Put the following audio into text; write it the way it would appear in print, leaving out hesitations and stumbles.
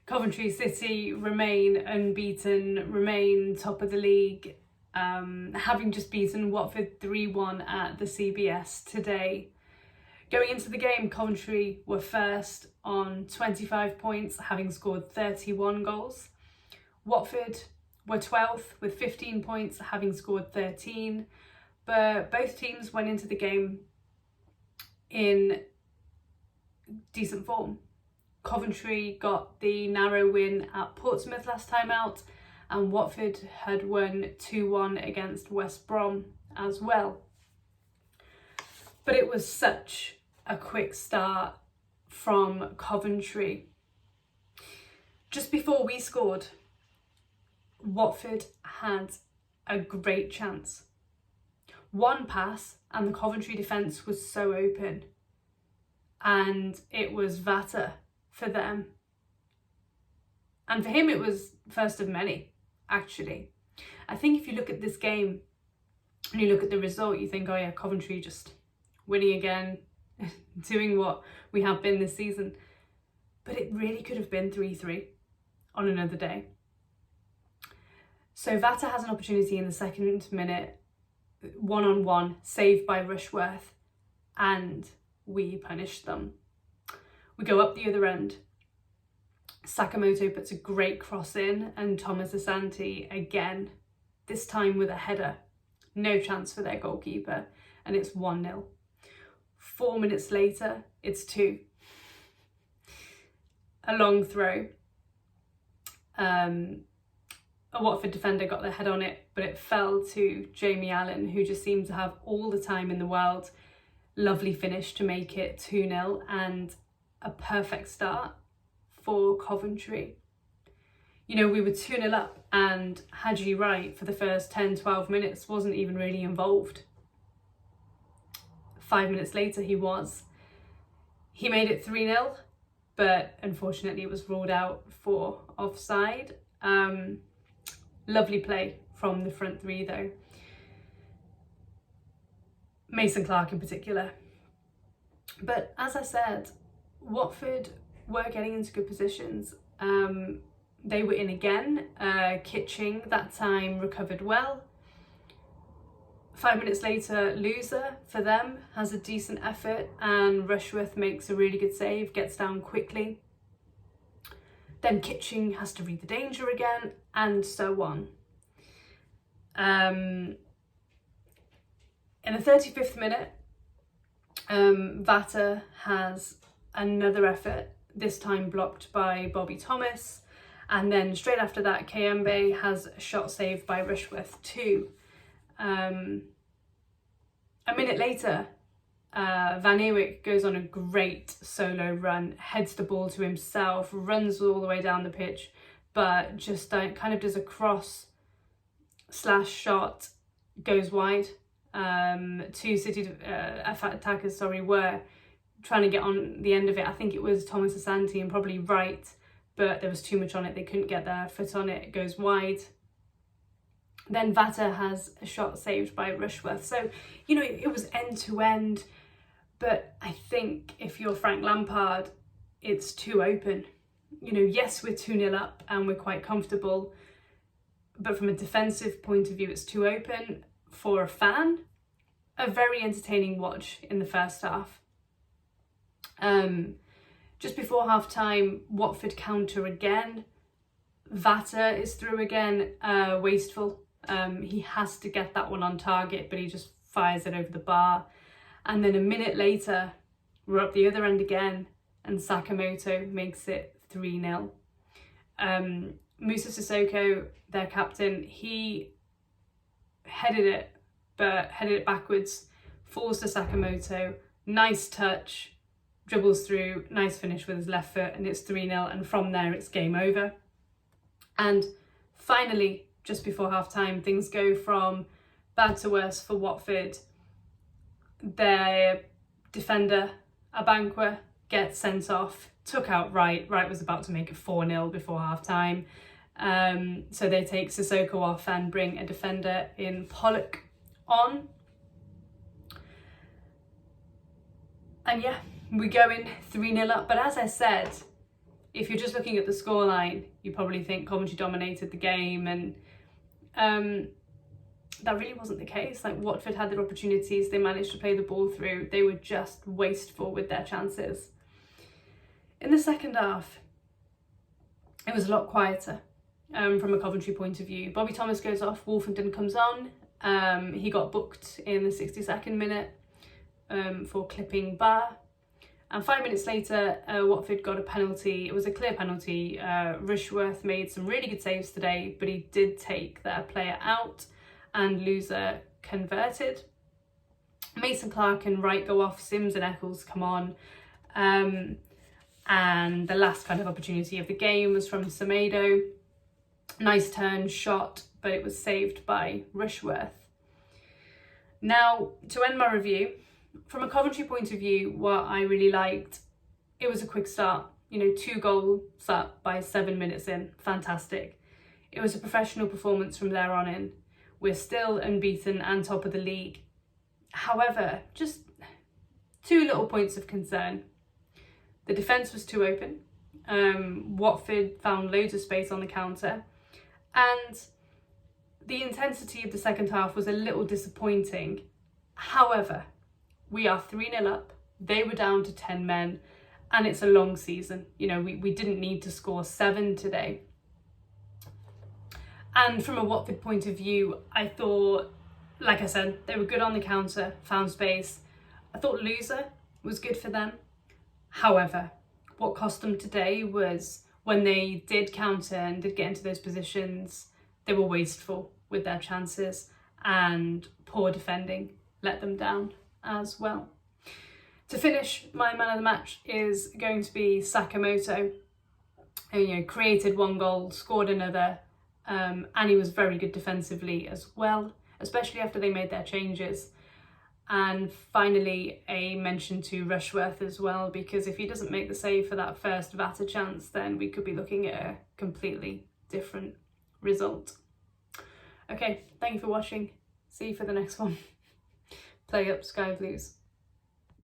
Coventry City remain unbeaten, remain top of the league, having just beaten Watford 3-1 at the CBS today. Going into the game, Coventry were first on 25 points, having scored 31 goals. Watford were 12th with 15 points, having scored 13. But both teams went into the game in decent form. Coventry got the narrow win at Portsmouth last time out, and Watford had won 2-1 against West Brom as well. But it was such a quick start from Coventry. Just before we scored, Watford had a great chance. One pass and the Coventry defence was so open, and it was Vata for them. And for him it was first of many, actually. I think if you look at this game and you look at the result, you think, oh yeah, Coventry just winning again, doing what we have been this season. But it really could have been 3-3 on another day. So Vata has an opportunity in the second minute, one-on-one, saved by Rushworth, and we punish them. We go up the other end. Sakamoto puts a great cross in, and Thomas Asante again, this time with a header. No chance for their goalkeeper, and it's 1-0. 4 minutes later, it's 2. A long throw. A Watford defender got their head on it, but it fell to Jamie Allen, who just seemed to have all the time in the world. Lovely finish to make it 2-0, and a perfect start for Coventry. You know, we were 2-0 up, and Haji Wright for the first 10-12 minutes wasn't even really involved. 5 minutes later he was. He made it 3-0, but unfortunately it was ruled out for offside. Lovely play from the front three though. Mason Clark in particular. But as I said, Watford were getting into good positions. They were in again. Kitching that time recovered well. 5 minutes later, Loser for them has a decent effort, and Rushworth makes a really good save, gets down quickly. Then Kitching has to read the danger again, and so on. In the 35th minute, Vata has another effort, this time blocked by Bobby Thomas, and then straight after that Kayembe has a shot saved by Rushworth too. A minute later, Van Ewijk goes on a great solo run, heads the ball to himself, runs all the way down the pitch, but just kind of does a cross / shot, goes wide. Two City attackers were trying to get on the end of it. I think it was Thomas Asante and probably Wright, but there was too much on it. They couldn't get their foot on it. It goes wide. Then Vata has a shot saved by Rushworth. So, you know, it was end to end. But I think if you're Frank Lampard, it's too open. You know, yes, we're 2-0 up and we're quite comfortable. But from a defensive point of view, it's too open. For a fan, a very entertaining watch in the first half. Just before half time, Watford counter again. Vata is through again, wasteful. He has to get that one on target, but he just fires it over the bar. And then a minute later, we're up the other end again, and Sakamoto makes it 3-0. Musa Sissoko, their captain, he headed it backwards, falls to Sakamoto, nice touch, dribbles through, nice finish with his left foot, and it's 3-0, and from there it's game over. And finally, just before half time, things go from bad to worse for Watford. Their defender, Abankwah, gets sent off, took out Wright. Wright was about to make it 4-0 before half time. So they take Sissoko off and bring a defender in, Pollock, on. And yeah, we go in 3-0 up. But as I said, if you're just looking at the scoreline, you probably think Coventry dominated the game, and that really wasn't the case. Like, Watford had their opportunities, they managed to play the ball through, they were just wasteful with their chances. In the second half, it was a lot quieter from a Coventry point of view. Bobby Thomas goes off, Wolfenden comes on. He got booked in the 62nd minute for clipping Bar. And 5 minutes later, Watford got a penalty. It was a clear penalty. Rushworth made some really good saves today, but he did take their player out, and Loser converted. Mason Clark and Wright go off, Sims and Eccles come on. And the last kind of opportunity of the game was from Semedo. Nice turn, shot, but it was saved by Rushworth. Now, to end my review, from a Coventry point of view, what I really liked, it was a quick start. 2 goals up by 7 minutes in, fantastic. It was a professional performance from there on in. We're still unbeaten and top of the league. However, just 2 little points of concern. The defence was too open. Watford found loads of space on the counter, and the intensity of the second half was a little disappointing. However, we are 3-0 up, they were down to 10 men, and it's a long season. We didn't need to score 7 today. And from a Watford point of view, I thought, like I said, they were good on the counter, found space. I thought Loser was good for them. However, what cost them today was when they did counter and did get into those positions, they were wasteful with their chances, and poor defending let them down as well. To finish, my man of the match is going to be Sakamoto, who created 1 goal, scored another, and he was very good defensively as well, especially after they made their changes. And finally, a mention to Rushworth as well, because if he doesn't make the save for that first Vata chance, then we could be looking at a completely different result. Okay, thank you for watching. See you for the next one. Play up, Sky Blues.